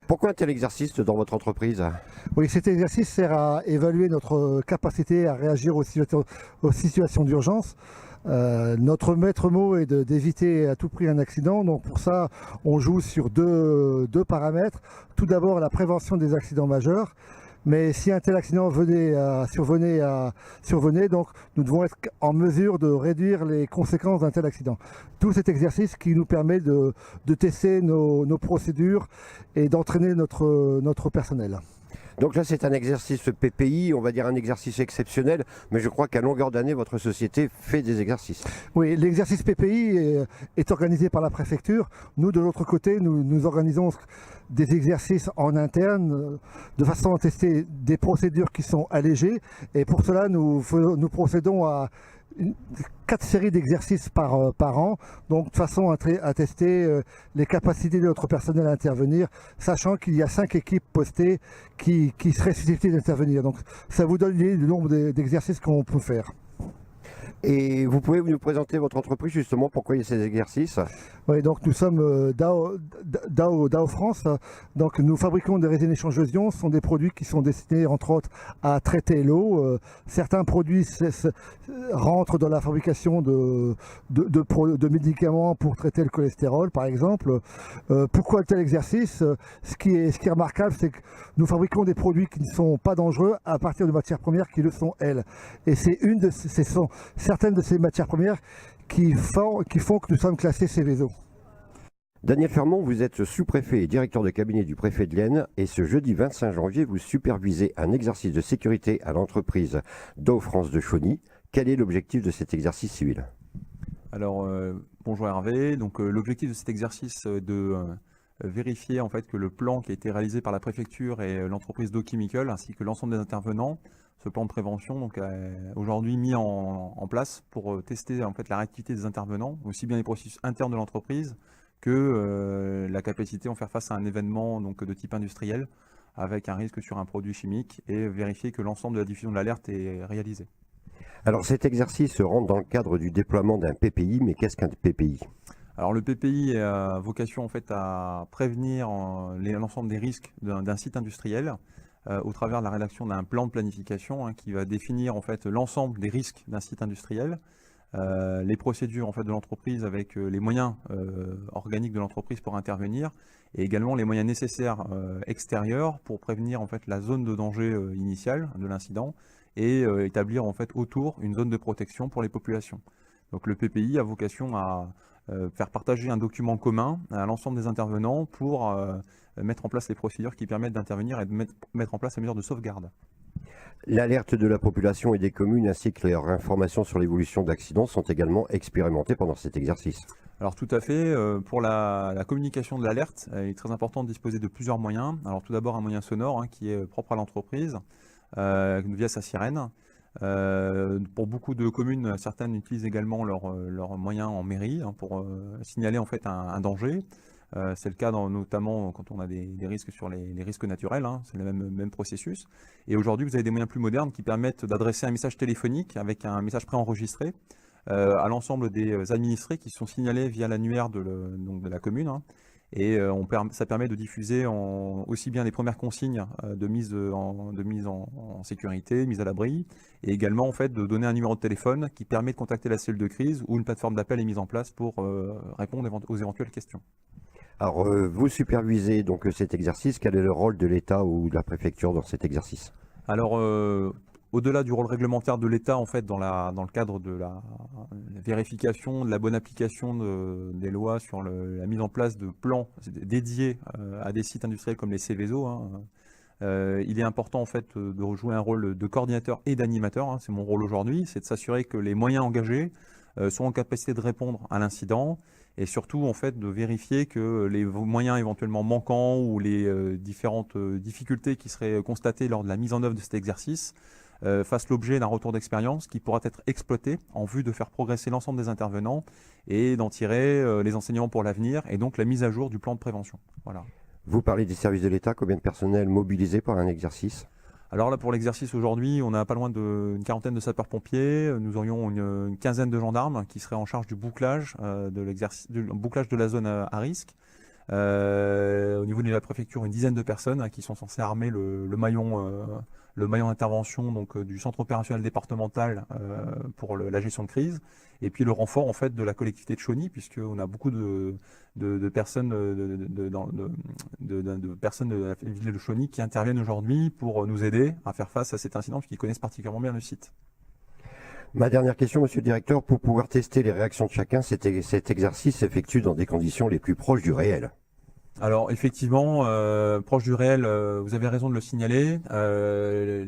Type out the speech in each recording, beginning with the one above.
Pourquoi un tel exercice dans votre entreprise? Oui, cet exercice sert à évaluer notre capacité à réagir aux situations d'urgence. Notre maître mot est d'éviter à tout prix un accident. Donc pour ça, on joue sur deux paramètres. Tout d'abord, la prévention des accidents majeurs. Mais si un tel accident survenait, donc nous devons être en mesure de réduire les conséquences d'un tel accident. Tout cet exercice qui nous permet de tester nos procédures et d'entraîner notre personnel. Donc là, c'est un exercice PPI, on va dire un exercice exceptionnel, mais je crois qu'à longueur d'année, votre société fait des exercices. Oui, l'exercice PPI est organisé par la préfecture. Nous, de l'autre côté, nous organisons des exercices en interne de façon à tester des procédures qui sont allégées. Et pour cela, nous procédons à 4 séries d'exercices par an, donc de façon à tester les capacités de notre personnel à intervenir, sachant qu'il y a 5 équipes postées qui seraient susceptibles d'intervenir. Donc ça vous donne l'idée du nombre d'exercices qu'on peut faire. Et vous pouvez nous présenter votre entreprise justement, pourquoi il y a ces exercices? Oui, donc nous sommes DAO France. Donc nous fabriquons des résines échangeuses ions. Ce sont des produits qui sont destinés entre autres à traiter l'eau. Certains produits rentrent dans la fabrication de médicaments pour traiter le cholestérol, par exemple. Pourquoi un tel exercice? Ce qui est remarquable, c'est que nous fabriquons des produits qui ne sont pas dangereux à partir de matières premières qui le sont elles. Et ce sont certaines de ces matières premières qui font que nous sommes classés Céveso. Daniel Fermont, vous êtes sous-préfet et directeur de cabinet du préfet de l'Aisne et ce jeudi 25 janvier, vous supervisez un exercice de sécurité à l'entreprise DAO France de Chauny. Quel est l'objectif de cet exercice civil? Alors, bonjour Hervé. Donc, l'objectif de cet exercice est de vérifier en fait que le plan qui a été réalisé par la préfecture et l'entreprise Dow Chemical ainsi que l'ensemble des intervenants, ce plan de prévention donc aujourd'hui mis en place pour tester en fait la réactivité des intervenants, aussi bien les processus internes de l'entreprise que la capacité à faire face à un événement donc de type industriel avec un risque sur un produit chimique et vérifier que l'ensemble de la diffusion de l'alerte est réalisée. Alors cet exercice rentre dans le cadre du déploiement d'un PPI, mais qu'est-ce qu'un PPI? Alors le PPI a vocation en fait à prévenir l'ensemble des risques d'un site industriel au travers de la rédaction d'un plan de planification qui va définir en fait l'ensemble des risques d'un site industriel, les procédures en fait de l'entreprise avec les moyens organiques de l'entreprise pour intervenir et également les moyens nécessaires extérieurs pour prévenir en fait la zone de danger initiale de l'incident et établir en fait autour une zone de protection pour les populations. Donc le PPI a vocation à faire partager un document commun à l'ensemble des intervenants pour mettre en place les procédures qui permettent d'intervenir et de mettre en place les mesures de sauvegarde. L'alerte de la population et des communes ainsi que leurs informations sur l'évolution d'accidents sont également expérimentées pendant cet exercice. Alors tout à fait, pour la communication de l'alerte, il est très important de disposer de plusieurs moyens. Alors tout d'abord un moyen sonore qui est propre à l'entreprise via sa sirène. Pour beaucoup de communes, certaines utilisent également leurs moyens en mairie pour signaler en fait un danger. C'est le cas notamment quand on a des risques sur les risques naturels, c'est le même processus. Et aujourd'hui, vous avez des moyens plus modernes qui permettent d'adresser un message téléphonique avec un message préenregistré à l'ensemble des administrés qui sont signalés via l'annuaire de la commune. Et ça permet de diffuser aussi bien les premières consignes de mise en sécurité, mise à l'abri, et également en fait, de donner un numéro de téléphone qui permet de contacter la cellule de crise où une plateforme d'appel est mise en place pour répondre aux éventuelles questions. Alors vous supervisez donc cet exercice, quel est le rôle de l'État ou de la préfecture dans cet exercice? Alors au-delà du rôle réglementaire de l'État, en fait, dans le cadre de la vérification, de la bonne application des lois sur la mise en place de plans dédiés à des sites industriels comme les Céveso, il est important en fait de jouer un rôle de coordinateur et d'animateur. C'est mon rôle aujourd'hui, c'est de s'assurer que les moyens engagés sont en capacité de répondre à l'incident et surtout en fait de vérifier que les moyens éventuellement manquants ou les différentes difficultés qui seraient constatées lors de la mise en œuvre de cet exercice fasse l'objet d'un retour d'expérience qui pourra être exploité en vue de faire progresser l'ensemble des intervenants et d'en tirer les enseignements pour l'avenir et donc la mise à jour du plan de prévention. Voilà. Vous parlez des services de l'État, combien de personnel mobilisé par un exercice? Alors là, pour l'exercice aujourd'hui, on a pas loin d'une quarantaine de sapeurs-pompiers. Nous aurions une quinzaine de gendarmes qui seraient en charge du bouclage, du bouclage de la zone à risque. Au niveau de la préfecture, une dizaine de personnes qui sont censées armer le maillon d'intervention donc du centre opérationnel départemental pour la gestion de crise, et puis le renfort en fait de la collectivité de Chauny, puisqu'on a beaucoup de personnes de personnes de la ville de Chauny qui interviennent aujourd'hui pour nous aider à faire face à cet incident, puisqu'ils connaissent particulièrement bien le site. Ma dernière question, monsieur le directeur, pour pouvoir tester les réactions de chacun, cet exercice s'effectue dans des conditions les plus proches du réel. Alors effectivement, proche du réel, vous avez raison de le signaler.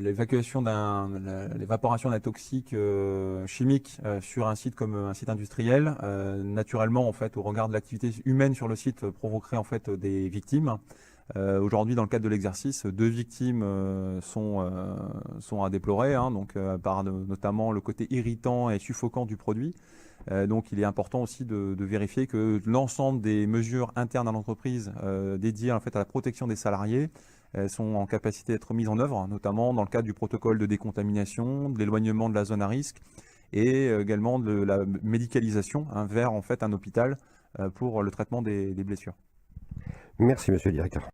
L'évaporation d'un toxique chimique sur un site comme un site industriel, naturellement en fait, au regard de l'activité humaine sur le site, provoquerait en fait des victimes. Aujourd'hui, dans le cadre de l'exercice, 2 victimes sont à déplorer, hein, donc par notamment le côté irritant et suffocant du produit. Donc il est important aussi de vérifier que l'ensemble des mesures internes à l'entreprise dédiées en fait à la protection des salariés sont en capacité d'être mises en œuvre, notamment dans le cadre du protocole de décontamination, de l'éloignement de la zone à risque et également de la médicalisation vers en fait un hôpital pour le traitement des blessures. Merci, monsieur le directeur.